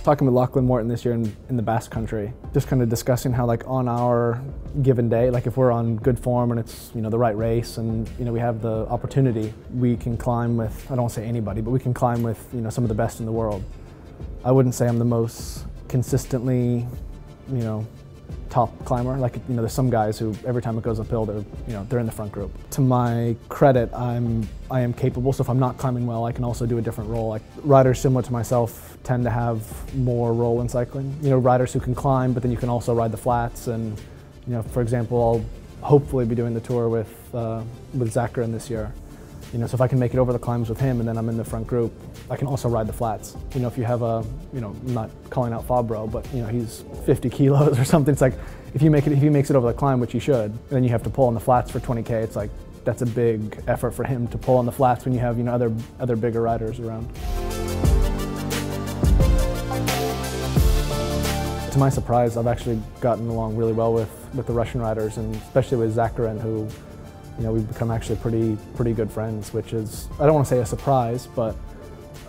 Talking with Lachlan Morton this year in the Basque Country, just kind of discussing how like on our given day, like if we're on good form and it's the right race and we have the opportunity, we can climb with, I don't want to say anybody, but we can climb with some of the best in the world. I wouldn't say I'm the most consistently top climber. Like there's some guys who every time it goes uphill they're in the front group. To my credit, I am capable, so if I'm not climbing well, I can also do a different role. Like riders similar to myself tend to have more role in cycling. Riders who can climb, but then you can also ride the flats. And for example, I'll hopefully be doing the tour with Zakarin this year. So if I can make it over the climbs with him and then I'm in the front group, I can also ride the flats. If you have a, I'm not calling out Fabro, but he's 50 kilos or something. It's like, if he makes it over the climb, which he should, and then you have to pull on the flats for 20K, it's like, that's a big effort for him to pull on the flats when you have, other bigger riders around. To my surprise, I've actually gotten along really well with the Russian riders, and especially with Zakarin, who we've become actually pretty good friends, which is, I don't want to say a surprise, but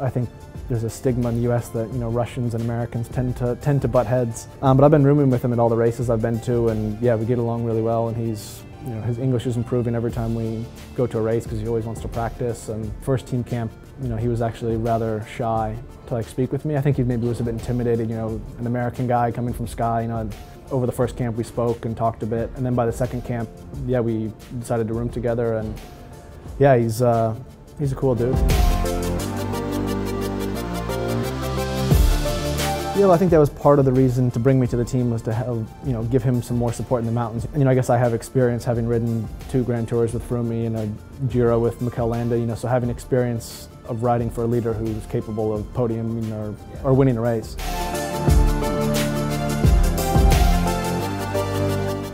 I think there's a stigma in the US that Russians and Americans tend to butt heads. But I've been rooming with him at all the races I've been to, and yeah, we get along really well. And he's his English is improving every time we go to a race because he always wants to practice. And first team camp, he was actually rather shy to speak with me. I think he maybe was a bit intimidated. An American guy coming from Sky. Over the first camp we spoke and talked a bit, and then by the second camp, yeah, we decided to room together, and yeah, he's a cool dude. Yeah, well, I think that was part of the reason to bring me to the team, was to have, give him some more support in the mountains. And, I guess I have experience having ridden 2 Grand Tours with Froome and a Giro with Mikel Landa, so having experience of riding for a leader who's capable of podiuming or winning a race.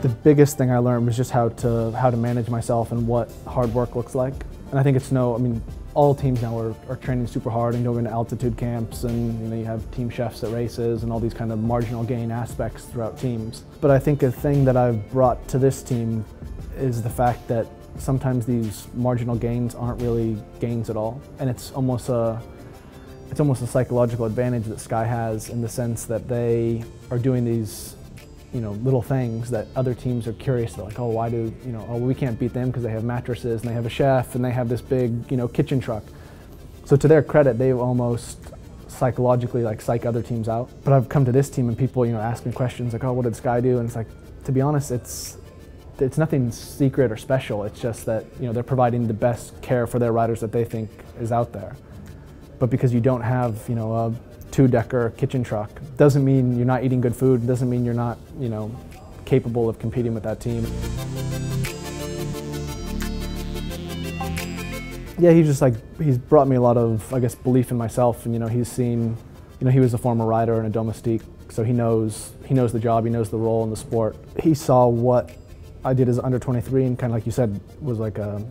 The biggest thing I learned was just how to manage myself and what hard work looks like. And I think it's all teams now are training super hard and going to altitude camps, and you have team chefs at races and all these kind of marginal gain aspects throughout teams. But I think a thing that I've brought to this team is the fact that sometimes these marginal gains aren't really gains at all. And it's almost a psychological advantage that Sky has, in the sense that they are doing these little things that other teams are curious. They're like, oh, why do, we can't beat them because they have mattresses and they have a chef and they have this big, kitchen truck. So to their credit, they've almost psychologically psych other teams out. But I've come to this team and people, ask me questions like, oh, what did Sky do? And it's like, to be honest, it's nothing secret or special. It's just that, they're providing the best care for their riders that they think is out there. But because you don't have, a 2-decker kitchen truck, doesn't mean you're not eating good food, doesn't mean you're not, capable of competing with that team. Yeah, he's brought me a lot of, I guess, belief in myself, and he's seen, he was a former rider in a domestique, so he knows the job, he knows the role in the sport. He saw what I did as under 23, and kind of like you said, was like a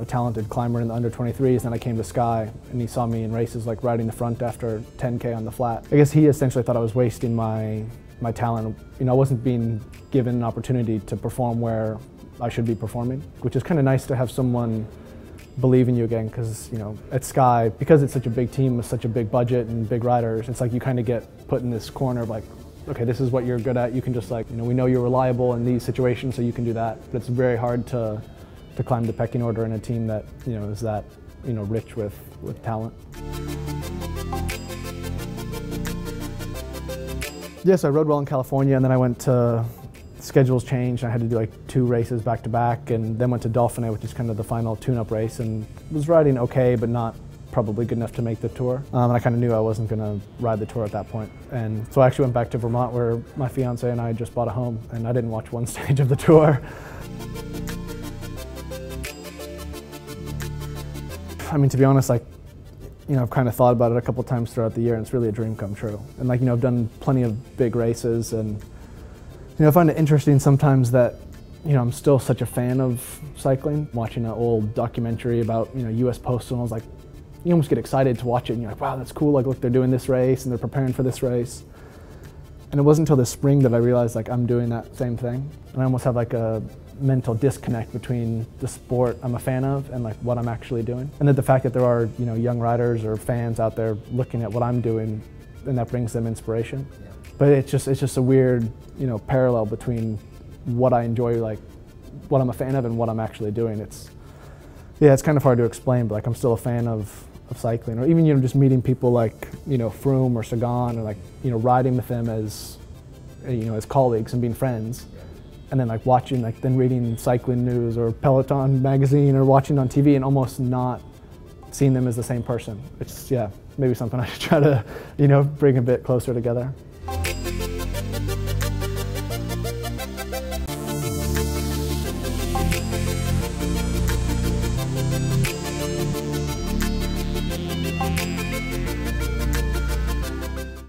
talented climber in the under 23s. Then I came to Sky, and he saw me in races like riding the front after 10K on the flat. I guess he essentially thought I was wasting my talent. I wasn't being given an opportunity to perform where I should be performing, which is kind of nice to have someone believe in you again, because at Sky, because it's such a big team with such a big budget and big riders, it's like you kind of get put in this corner of like, okay, this is what you're good at. You can just we know you're reliable in these situations, so you can do that. But it's very hard to climb the pecking order in a team that, is that, rich with talent. Yes, I rode well in California, and then I went to, schedules changed. I had to do 2 races back to back, and then went to Dauphiné, which is kind of the final tune-up race, and was riding okay, but not probably good enough to make the tour. And I kind of knew I wasn't going to ride the tour at that point. And so I actually went back to Vermont, where my fiance and I just bought a home, and I didn't watch one stage of the tour. I mean, to be honest, I've kind of thought about it a couple times throughout the year, and it's really a dream come true. And I've done plenty of big races, and I find it interesting sometimes that I'm still such a fan of cycling. Watching an old documentary about US Postal, and I was like, you almost get excited to watch it, and you're like, wow, that's cool, look, they're doing this race and they're preparing for this race. And it wasn't until this spring that I realized I'm doing that same thing. And I almost have a mental disconnect between the sport I'm a fan of and what I'm actually doing. And that the fact that there are young riders or fans out there looking at what I'm doing, that brings them inspiration. But it's just a weird, you know, parallel between what I enjoy, like what I'm a fan of, and what I'm actually doing. It's kind of hard to explain, but like I'm still a fan of cycling, or even, you know, just meeting people like, you know, Froome or Sagan, or like, you know, riding with them as, you know, as colleagues and being friends, and then like watching, like then reading cycling news or Peloton magazine or watching on TV and almost not seeing them as the same person. It's, yeah, maybe something I should try to, you know, bring a bit closer together.